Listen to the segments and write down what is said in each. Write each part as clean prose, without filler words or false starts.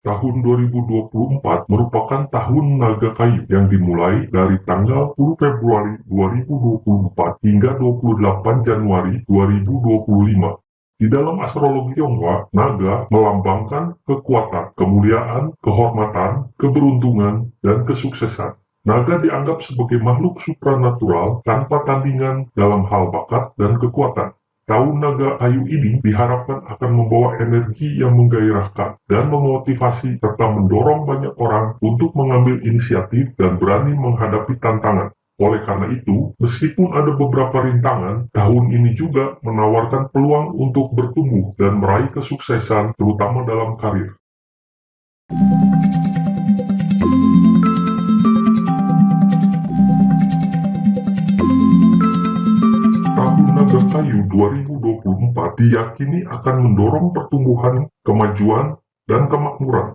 Tahun 2024 merupakan tahun naga kayu yang dimulai dari tanggal 10 Februari 2024 hingga 28 Januari 2025. Di dalam astrologi Tionghoa, naga melambangkan kekuatan, kemuliaan, kehormatan, keberuntungan, dan kesuksesan. Naga dianggap sebagai makhluk supranatural tanpa tandingan dalam hal bakat dan kekuatan. Tahun naga kayu ini diharapkan akan membawa energi yang menggairahkan dan memotivasi serta mendorong banyak orang untuk mengambil inisiatif dan berani menghadapi tantangan. Oleh karena itu, meskipun ada beberapa rintangan, tahun ini juga menawarkan peluang untuk bertumbuh dan meraih kesuksesan terutama dalam karir. Tahun Naga Kayu 2024 diyakini akan mendorong pertumbuhan, kemajuan, dan kemakmuran.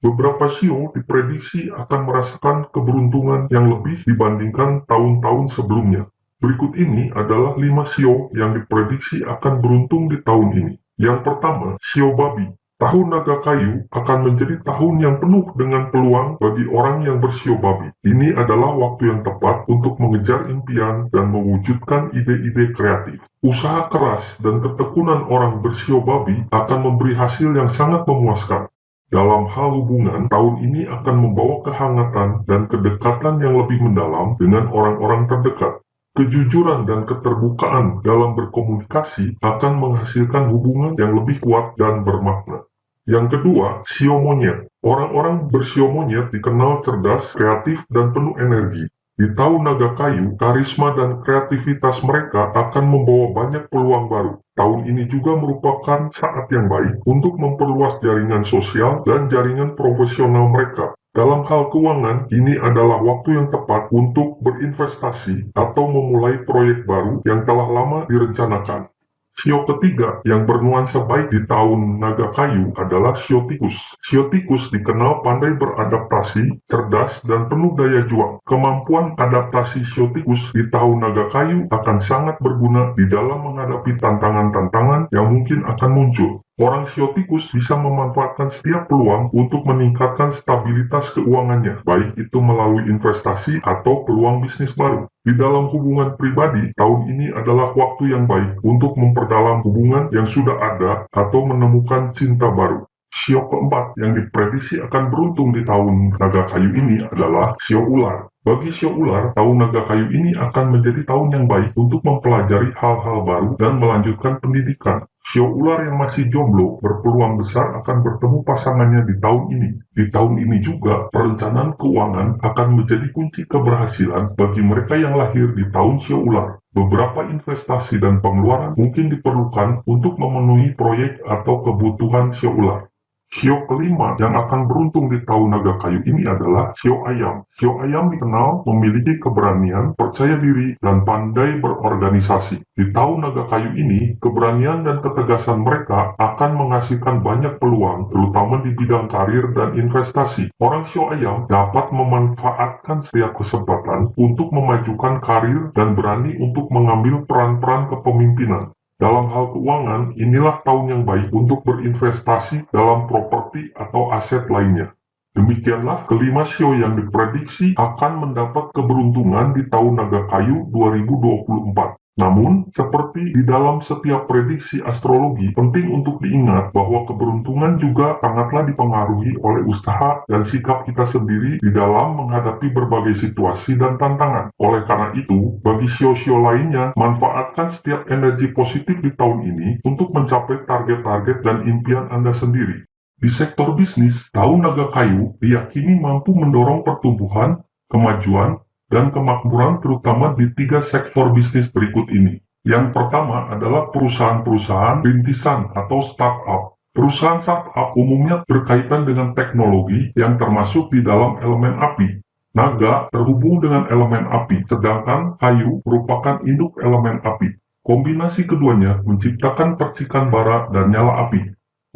Beberapa sio diprediksi akan merasakan keberuntungan yang lebih dibandingkan tahun-tahun sebelumnya. Berikut ini adalah 5 sio yang diprediksi akan beruntung di tahun ini. Yang pertama, sio babi. Tahun naga kayu akan menjadi tahun yang penuh dengan peluang bagi orang yang bersio babi. Ini adalah waktu yang tepat untuk mengejar impian dan mewujudkan ide-ide kreatif. Usaha keras dan ketekunan orang bersio babi akan memberi hasil yang sangat memuaskan. Dalam hal hubungan, tahun ini akan membawa kehangatan dan kedekatan yang lebih mendalam dengan orang-orang terdekat. Kejujuran dan keterbukaan dalam berkomunikasi akan menghasilkan hubungan yang lebih kuat dan bermakna. Yang kedua, sio monyet. Orang-orang bersio monyet dikenal cerdas, kreatif, dan penuh energi. Di tahun naga kayu, karisma dan kreativitas mereka akan membawa banyak peluang baru. Tahun ini juga merupakan saat yang baik untuk memperluas jaringan sosial dan jaringan profesional mereka. Dalam hal keuangan, ini adalah waktu yang tepat untuk berinvestasi atau memulai proyek baru yang telah lama direncanakan. Sio ketiga yang bernuansa baik di tahun naga kayu adalah sio tikus. Sio tikus dikenal pandai beradaptasi, cerdas, dan penuh daya juang. Kemampuan adaptasi sio tikus di tahun naga kayu akan sangat berguna di dalam menghadapi tantangan-tantangan yang mungkin akan muncul. Orang sio tikus bisa memanfaatkan setiap peluang untuk meningkatkan stabilitas keuangannya, baik itu melalui investasi atau peluang bisnis baru. Di dalam hubungan pribadi, tahun ini adalah waktu yang baik untuk memperdalam hubungan yang sudah ada atau menemukan cinta baru. Sio keempat yang diprediksi akan beruntung di tahun naga kayu ini adalah sio ular. Bagi sio ular, tahun naga kayu ini akan menjadi tahun yang baik untuk mempelajari hal-hal baru dan melanjutkan pendidikan. Sio ular yang masih jomblo berpeluang besar akan bertemu pasangannya di tahun ini. Di tahun ini juga, perencanaan keuangan akan menjadi kunci keberhasilan bagi mereka yang lahir di tahun sio ular. Beberapa investasi dan pengeluaran mungkin diperlukan untuk memenuhi proyek atau kebutuhan sio ular. Sio kelima yang akan beruntung di tahun naga kayu ini adalah sio ayam. Sio ayam dikenal memiliki keberanian, percaya diri, dan pandai berorganisasi. Di tahun naga kayu ini, keberanian dan ketegasan mereka akan menghasilkan banyak peluang, terutama di bidang karir dan investasi. Orang sio ayam dapat memanfaatkan setiap kesempatan untuk memajukan karir dan berani untuk mengambil peran-peran kepemimpinan. Dalam hal keuangan, inilah tahun yang baik untuk berinvestasi dalam properti atau aset lainnya. Demikianlah kelima sio yang diprediksi akan mendapat keberuntungan di tahun naga kayu 2024. Namun, seperti di dalam setiap prediksi astrologi, penting untuk diingat bahwa keberuntungan juga sangatlah dipengaruhi oleh usaha dan sikap kita sendiri di dalam menghadapi berbagai situasi dan tantangan. Oleh karena itu, bagi sio-sio lainnya, manfaatkan setiap energi positif di tahun ini untuk mencapai target-target dan impian Anda sendiri. Di sektor bisnis, tahun naga kayu diyakini mampu mendorong pertumbuhan, kemajuan, dan kemakmuran terutama di 3 sektor bisnis berikut ini. Yang pertama adalah perusahaan-perusahaan rintisan atau startup. Perusahaan startup umumnya berkaitan dengan teknologi yang termasuk di dalam elemen api. Naga terhubung dengan elemen api, sedangkan kayu merupakan induk elemen api. Kombinasi keduanya menciptakan percikan bara dan nyala api.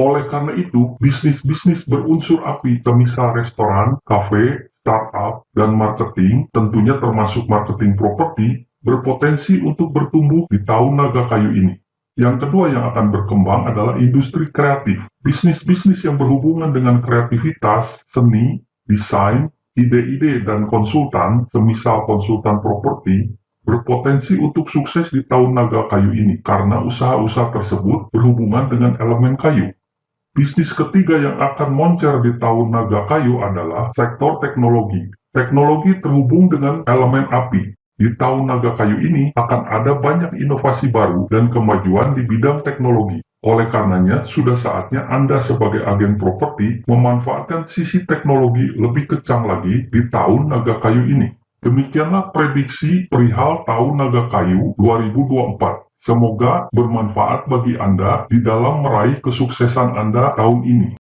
Oleh karena itu, bisnis-bisnis berunsur api, semisal restoran, kafe, startup, dan marketing, tentunya termasuk marketing properti, berpotensi untuk bertumbuh di tahun naga kayu ini. Yang kedua yang akan berkembang adalah industri kreatif. Bisnis-bisnis yang berhubungan dengan kreativitas, seni, desain, ide-ide, dan konsultan, semisal konsultan properti, berpotensi untuk sukses di tahun naga kayu ini karena usaha-usaha tersebut berhubungan dengan elemen kayu. Bisnis ketiga yang akan moncer di tahun naga kayu adalah sektor teknologi. Teknologi terhubung dengan elemen api. Di tahun naga kayu ini akan ada banyak inovasi baru dan kemajuan di bidang teknologi. Oleh karenanya, sudah saatnya Anda sebagai agen properti memanfaatkan sisi teknologi lebih kencang lagi di tahun naga kayu ini. Demikianlah prediksi perihal tahun naga kayu 2024. Semoga bermanfaat bagi Anda di dalam meraih kesuksesan Anda tahun ini.